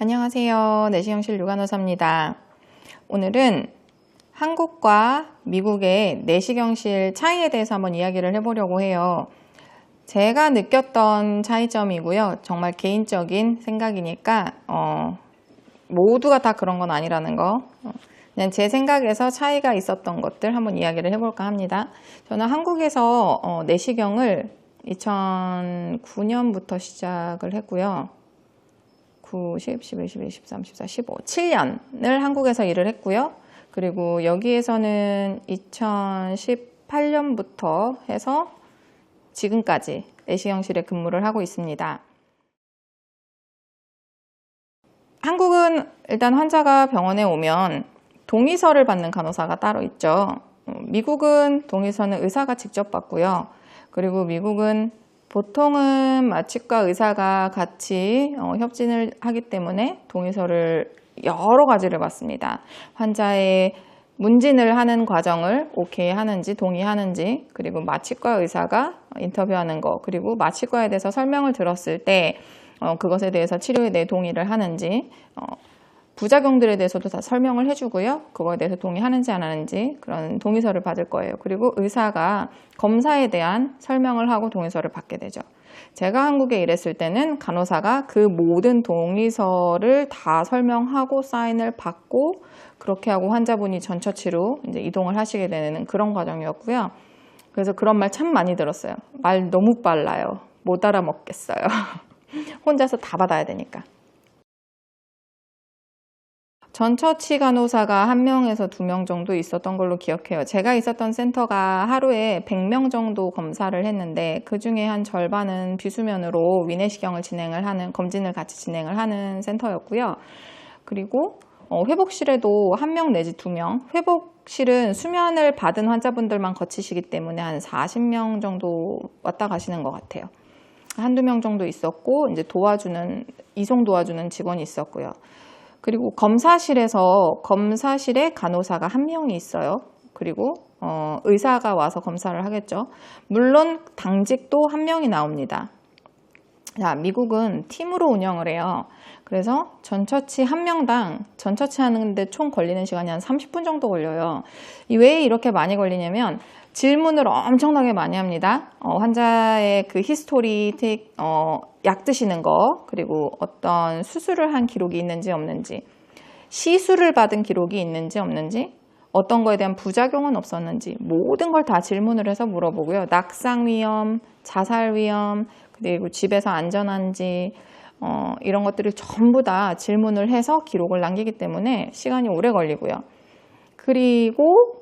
안녕하세요. 내시경실 유간호사입니다. 오늘은 한국과 미국의 내시경실 차이에 대해서 한번 이야기를 해보려고 해요. 제가 느꼈던 차이점이고요. 정말 개인적인 생각이니까 모두가 다 그런 건 아니라는 거, 그냥 제 생각에서 차이가 있었던 것들 한번 이야기를 해볼까 합니다. 저는 한국에서 내시경을 2009년부터 시작을 했고요. 9, 10, 11, 12, 13, 14, 15, 7년을 한국에서 일을 했고요. 그리고 여기에서는 2018년부터 해서 지금까지 내시경실에 근무를 하고 있습니다. 한국은 일단 환자가 병원에 오면 동의서를 받는 간호사가 따로 있죠. 미국은 동의서는 의사가 직접 받고요. 그리고 미국은 보통은 마취과 의사가 같이 협진을 하기 때문에 동의서를 여러 가지를 받습니다. 환자의 문진을 하는 과정을 오케이 하는지 동의하는지, 그리고 마취과 의사가 인터뷰하는 거, 그리고 마취과에 대해서 설명을 들었을 때 그것에 대해서 치료에 대해 동의를 하는지, 부작용들에 대해서도 다 설명을 해주고요. 그거에 대해서 동의하는지 안 하는지 그런 동의서를 받을 거예요. 그리고 의사가 검사에 대한 설명을 하고 동의서를 받게 되죠. 제가 한국에 일했을 때는 간호사가 그 모든 동의서를 다 설명하고 사인을 받고 그렇게 하고 환자분이 전처치로 이제 이동을 하시게 되는 그런 과정이었고요. 그래서 그런 말 참 많이 들었어요. 말 너무 빨라요. 못 알아먹겠어요. 혼자서 다 받아야 되니까. 전처치 간호사가 1명에서 2명 정도 있었던 걸로 기억해요. 제가 있었던 센터가 하루에 100명 정도 검사를 했는데 그 중에 한 절반은 비수면으로 위내시경을 진행을 하는, 검진을 같이 진행을 하는 센터였고요. 그리고 회복실에도 1명 내지 2명, 회복실은 수면을 받은 환자분들만 거치시기 때문에 한 40명 정도 왔다 가시는 것 같아요. 한두 명 정도 있었고 이제 이송 도와주는 직원이 있었고요. 그리고 검사실에 간호사가 1명이 있어요. 그리고 의사가 와서 검사를 하겠죠. 물론 당직도 1명이 나옵니다. 자, 미국은 팀으로 운영을 해요. 그래서 전처치 1명당 전처치 하는데 총 걸리는 시간이 한 30분 정도 걸려요. 왜 이렇게 많이 걸리냐면 질문을 엄청나게 많이 합니다. 환자의 그 히스토리, 약 드시는 거, 그리고 어떤 수술을 한 기록이 있는지 없는지, 시술을 받은 기록이 있는지 없는지, 어떤 거에 대한 부작용은 없었는지, 모든 걸 다 질문을 해서 물어보고요. 낙상 위험, 자살 위험, 그리고 집에서 안전한지, 이런 것들을 전부 다 질문을 해서 기록을 남기기 때문에 시간이 오래 걸리고요. 그리고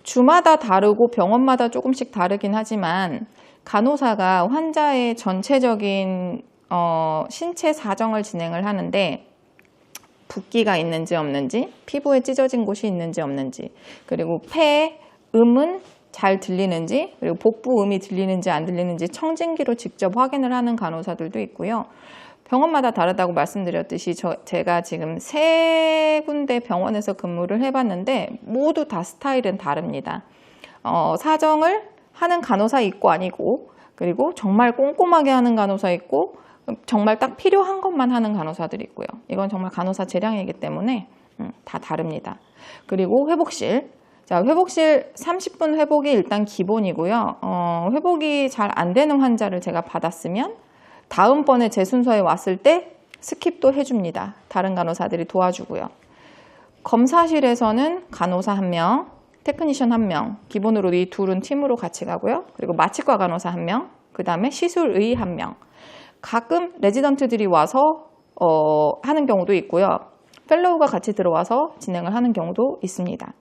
주마다 다르고 병원마다 조금씩 다르긴 하지만 간호사가 환자의 전체적인 신체 사정을 진행을 하는데 붓기가 있는지 없는지, 피부에 찢어진 곳이 있는지 없는지, 그리고 폐, 음은 잘 들리는지, 그리고 복부 음이 들리는지 안 들리는지 청진기로 직접 확인을 하는 간호사들도 있고요. 병원마다 다르다고 말씀드렸듯이 제가 지금 3군데 병원에서 근무를 해봤는데 모두 다 스타일은 다릅니다. 사정을 하는 간호사 있고 아니고, 그리고 정말 꼼꼼하게 하는 간호사 있고, 정말 딱 필요한 것만 하는 간호사들이 있고요. 이건 정말 간호사 재량이기 때문에 다 다릅니다. 그리고 회복실. 자, 회복실 30분 회복이 일단 기본이고요. 회복이 잘 안 되는 환자를 제가 받았으면 다음번에 제 순서에 왔을 때 스킵도 해줍니다. 다른 간호사들이 도와주고요. 검사실에서는 간호사 1명, 테크니션 1명, 기본으로 이 둘은 팀으로 같이 가고요. 그리고 마취과 간호사 1명, 그 다음에 시술의 1명. 가끔 레지던트들이 와서 하는 경우도 있고요. 펠로우가 같이 들어와서 진행을 하는 경우도 있습니다.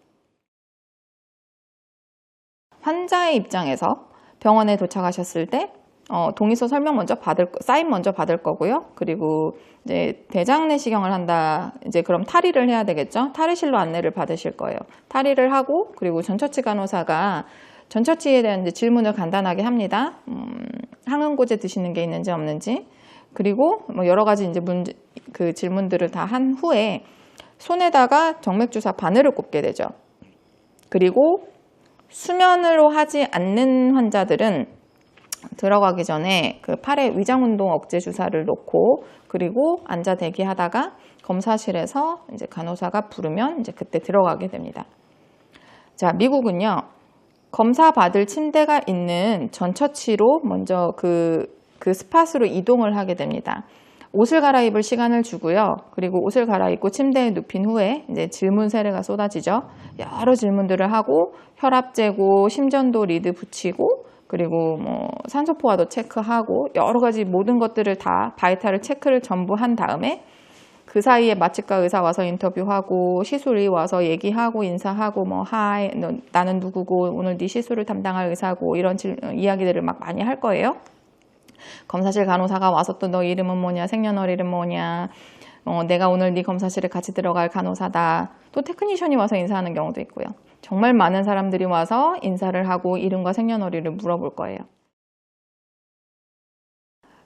환자의 입장에서 병원에 도착하셨을 때 동의서 사인 먼저 받을 거고요. 그리고 이제 대장 내시경을 한다. 이제 그럼 탈의를 해야 되겠죠. 탈의실로 안내를 받으실 거예요. 탈의를 하고, 그리고 전처치 간호사가 전처치에 대한 이제 질문을 간단하게 합니다. 항응고제 드시는 게 있는지 없는지, 그리고 뭐 여러 가지 이제 그 질문들을 다 한 후에 손에다가 정맥주사 바늘을 꼽게 되죠. 그리고 수면으로 하지 않는 환자들은 들어가기 전에 그 팔에 위장운동 억제 주사를 놓고 그리고 앉아 대기하다가 검사실에서 이제 간호사가 부르면 이제 그때 들어가게 됩니다. 자, 미국은요. 검사 받을 침대가 있는 전처치로 먼저 그 스팟으로 이동을 하게 됩니다. 옷을 갈아입을 시간을 주고요. 그리고 옷을 갈아입고 침대에 눕힌 후에 이제 질문 세례가 쏟아지죠. 여러 질문들을 하고 혈압 재고 심전도 리드 붙이고 그리고 뭐 산소포화도 체크하고 여러 가지 모든 것들을 다 바이탈을 체크를 전부 한 다음에 그 사이에 마취과 의사 와서 인터뷰하고 시술이 와서 얘기하고 인사하고 뭐 하이 나는 누구고 오늘 네 시술을 담당할 의사고 이런 이야기들을 막 많이 할 거예요. 검사실 간호사가 와서 또 너 이름은 뭐냐, 생년월일은 뭐냐, 내가 오늘 네 검사실에 같이 들어갈 간호사다. 또 테크니션이 와서 인사하는 경우도 있고요. 정말 많은 사람들이 와서 인사를 하고 이름과 생년월일을 물어볼 거예요.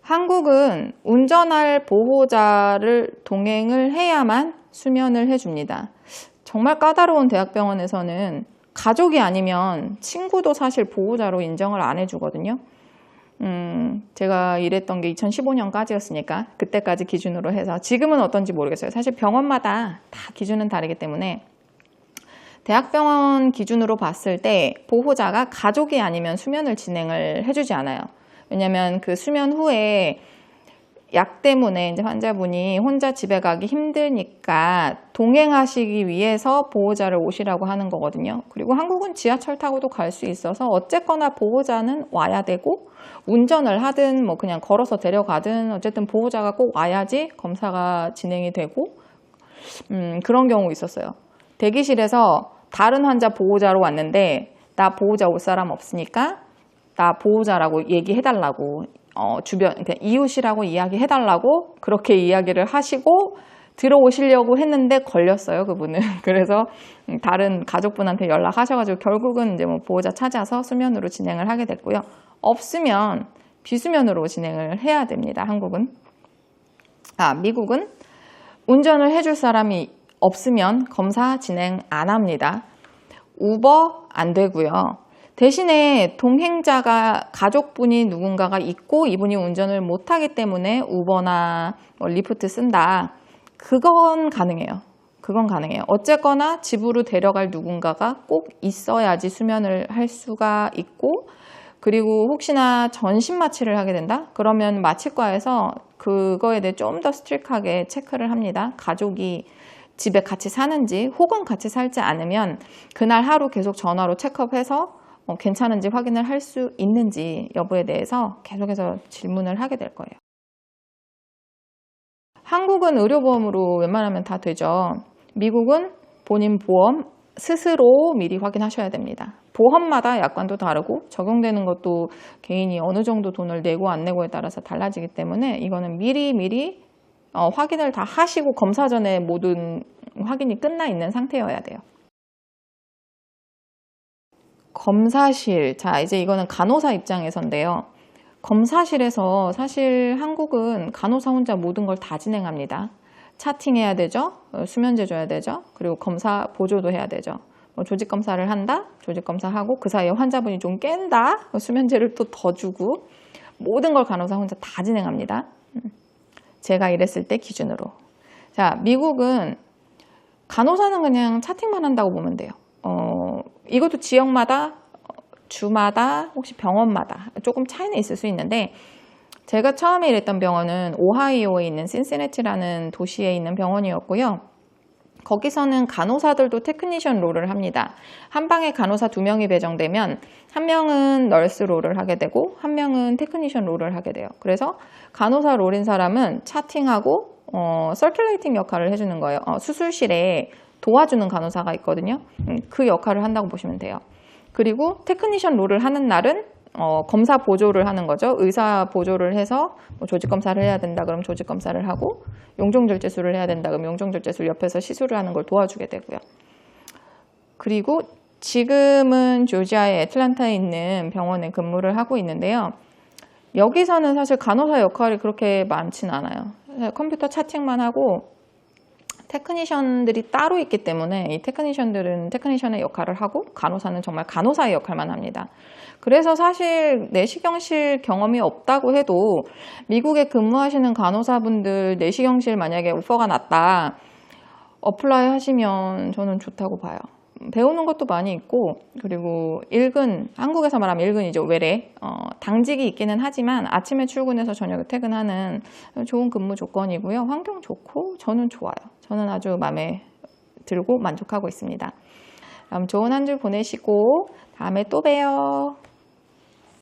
한국은 운전할 보호자를 동행을 해야만 수면을 해줍니다. 정말 까다로운 대학병원에서는 가족이 아니면 친구도 사실 보호자로 인정을 안 해주거든요. 제가 일했던 게 2015년까지였으니까 그때까지 기준으로 해서 지금은 어떤지 모르겠어요. 사실 병원마다 다 기준은 다르기 때문에 대학병원 기준으로 봤을 때 보호자가 가족이 아니면 수면을 진행을 해주지 않아요. 왜냐면 그 수면 후에 약 때문에 이제 환자분이 혼자 집에 가기 힘드니까 동행하시기 위해서 보호자를 오시라고 하는 거거든요. 그리고 한국은 지하철 타고도 갈 수 있어서 어쨌거나 보호자는 와야 되고 운전을 하든 뭐 그냥 걸어서 데려가든 어쨌든 보호자가 꼭 와야지 검사가 진행이 되고 그런 경우 있었어요. 대기실에서 다른 환자 보호자로 왔는데 나 보호자 올 사람 없으니까 나 보호자라고 얘기해달라고 주변 그러니까 이웃이라고 이야기해달라고 그렇게 이야기를 하시고 들어오시려고 했는데 걸렸어요, 그분은. 그래서 다른 가족분한테 연락하셔가지고 결국은 이제 뭐 보호자 찾아서 수면으로 진행을 하게 됐고요. 없으면 비수면으로 진행을 해야 됩니다, 한국은. 미국은 운전을 해줄 사람이 없으면 검사 진행 안 합니다. 우버 안 되고요. 대신에 동행자가 가족분이 누군가가 있고 이분이 운전을 못하기 때문에 우버나 리프트 쓴다. 그건 가능해요. 그건 가능해요. 어쨌거나 집으로 데려갈 누군가가 꼭 있어야지 수면을 할 수가 있고 그리고 혹시나 전신 마취를 하게 된다? 그러면 마취과에서 그거에 대해 좀 더 스트릭하게 체크를 합니다. 가족이 집에 같이 사는지 혹은 같이 살지 않으면 그날 하루 계속 전화로 체크업해서 괜찮은지 확인을 할 수 있는지 여부에 대해서 계속해서 질문을 하게 될 거예요. 한국은 의료보험으로 웬만하면 다 되죠. 미국은 본인 보험 스스로 미리 확인하셔야 됩니다. 보험마다 약관도 다르고 적용되는 것도 개인이 어느 정도 돈을 내고 안 내고에 따라서 달라지기 때문에 이거는 미리 확인을 다 하시고 검사 전에 모든 확인이 끝나 있는 상태여야 돼요. 검사실, 자 이제 이거는 간호사 입장에서인데요. 검사실에서 사실 한국은 간호사 혼자 모든 걸 다 진행합니다. 차팅해야 되죠. 수면제 줘야 되죠. 그리고 검사 보조도 해야 되죠. 조직 검사를 한다. 조직 검사하고 그 사이에 환자분이 좀 깬다. 수면제를 또 더 주고 모든 걸 간호사 혼자 다 진행합니다. 제가 일했을 때 기준으로. 자, 미국은 간호사는 그냥 차팅만 한다고 보면 돼요. 이것도 지역마다 주마다 혹시 병원마다 조금 차이는 있을 수 있는데 제가 처음에 일했던 병원은 오하이오에 있는 신시내티라는 도시에 있는 병원이었고요. 거기서는 간호사들도 테크니션 롤을 합니다. 한 방에 간호사 2명이 배정되면 한 명은 널스 롤을 하게 되고 한 명은 테크니션 롤을 하게 돼요. 그래서 간호사 롤인 사람은 차팅하고 서큘레이팅 역할을 해주는 거예요. 수술실에 도와주는 간호사가 있거든요. 그 역할을 한다고 보시면 돼요. 그리고 테크니션 롤을 하는 날은 검사 보조를 하는 거죠. 의사 보조를 해서 조직 검사를 해야 된다 그러면 조직 검사를 하고 용종절제술을 해야 된다 그러면 용종절제술 옆에서 시술을 하는 걸 도와주게 되고요. 그리고 지금은 조지아의 애틀랜타에 있는 병원에 근무를 하고 있는데요. 여기서는 사실 간호사 역할이 그렇게 많진 않아요. 컴퓨터 차팅만 하고 테크니션들이 따로 있기 때문에 이 테크니션들은 테크니션의 역할을 하고 간호사는 정말 간호사의 역할만 합니다. 그래서 사실 내시경실 경험이 없다고 해도 미국에 근무하시는 간호사분들 내시경실 만약에 오퍼가 났다, 어플라이 하시면 저는 좋다고 봐요. 배우는 것도 많이 있고, 그리고 한국에서 말하면 일근이죠. 외래. 당직이 있기는 하지만 아침에 출근해서 저녁에 퇴근하는 좋은 근무 조건이고요. 환경 좋고 저는 좋아요. 저는 아주 마음에 들고 만족하고 있습니다. 그럼 좋은 한 주 보내시고 다음에 또 봬요.